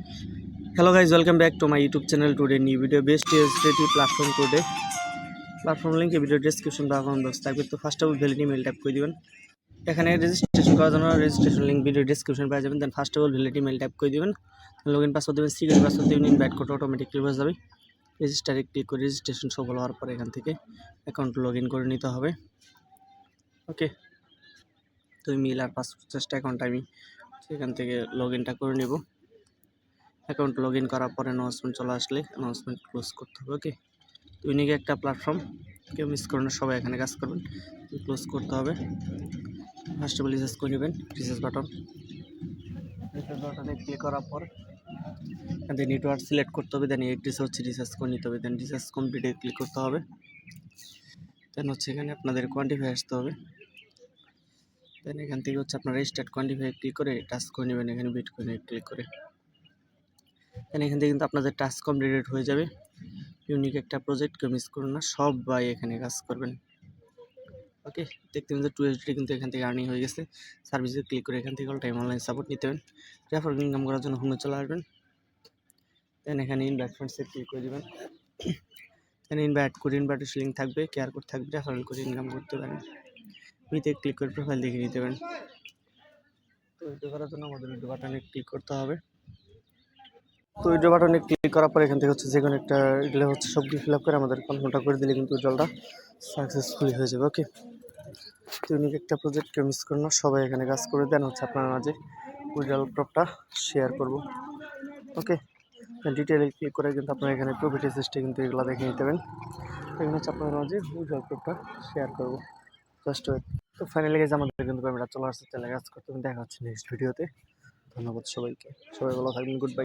Hello guys, welcome back to my YouTube channel. Today new video based USDT platform today. Platform link video description box থাকবে। তো first of all valid mail tap করে দিবেন। এখানে registration করার জন্য registration link video description পেয়ে যাবেন। Then first of all valid mail tap করে দিবেন। লগইন পাসওয়ার্ড দিবেন, সিকিউরিটি পাসওয়ার্ড দিবেন, ইনভাইট কোড অটোমেটিক্যালি হয়ে যাবে। রেজিস্টারে ক্লিক করে রেজিস্ট্রেশন সফল হওয়ার পর এখান থেকে অ্যাকাউন্ট লগইন করে নিতে হবে। ওকে, তো মেল আর পাসওয়ার্ড জাস্ট অ্যাকাউন্ট আমি সেখান থেকে লগইনটা করে নেব। অ্যাকাউন্ট লগইন করার পরে অ্যানাউন্সমেন্ট চলে আসলে অ্যানাউন্সমেন্ট ক্লোজ করতে হবে। ওকে, ইউনিক একটা প্ল্যাটফর্ম, কেউ মিস করেন না, সবাই এখানে কাজ করবেন। ক্লোজ করতে হবে। ফার্স্ট অফ অল রিচার্জ করে নেবেন, রিচার্জ বাটনে ক্লিক করার পর এখান থেকে নেটওয়ার্ক সিলেক্ট করতে হবে। দেন এড্রেস হচ্ছে রিচার্জ করে নিতে হবে। দেন রিচার্জ কমপ্লিটে ক্লিক করতে হবে। দেন হচ্ছে এখানে আপনাদের কোয়ান্টিফাই আসতে হবে। দেন এখান থেকে হচ্ছে আপনারা স্টার্ট কোয়ান্টিফাই ক্লিক করে টাচ করে নেবেন। এখানে বিটকয়েনে ক্লিক করে দেন এখান থেকে কিন্তু আপনাদের টাস্ক কমপ্লিটেড হয়ে যাবে। ইউনিক একটা প্রজেক্ট, কেউ মিস করুন না, সবাই এখানে কাজ করবেন। ওকে, দেখতে কিন্তু USDT কিন্তু এখান থেকে আর্নিং হয়ে গেছে। সার্ভিসে ক্লিক করে এখান থেকে অল টাইম অনলাইন সাপোর্ট নিতে হবে। রেফার ইনকাম করার জন্য হোমে চলে আসবেন। দেন এখানে ইনভাইট ফ্রেন্ডসে ক্লিক করে দেবেন। দেন ইনভাইট লিঙ্ক থাকবে, কেয়ার কোড থাকবে, রেফারেল করে ইনকাম করতে পারেন। উইথে ক্লিক করে প্রোফাইল দেখে নিতে পারেন। তো উইথড্র করার জন্য আমাদের উইথড্র বাটনে ক্লিক করতে হবে। তো উইথড্র বাটনে ক্লিক করার পর এখান থেকে হচ্ছে যে কোনো একটা এগুলো হচ্ছে সবগুলো ফিল আপ করে আমাদের কনফার্মটা করে দিলে কিন্তু উইথড্রলটা সাকসেসফুলি হয়ে যাবে। ওকে, তো ইউনিক একটা প্রজেক্ট, কেউ মিস করুন না, সবাই এখানে কাজ করে। দেন হচ্ছে আপনার মাঝে উইথড্রল প্রপটা শেয়ার করব। ওকে, ডিটেলে ক্লিক করে কিন্তু আপনারা এখানে প্রফিট সিস্টে কিন্তু এগুলো দেখে নিতে পারেন। এখানে হচ্ছে আপনার মাঝে উইথড্রল প্রপটা শেয়ার করব। Just wait. তো ফাইনালি গেছে আমাদের কিন্তু পেমেন্টটা চলে আসছে। তাহলে কাজ করতে দেখা হচ্ছে নেক্সট ভিডিওতে। ধন্যবাদ সবাইকে, সবাই ভালো থাকবেন। Good bye.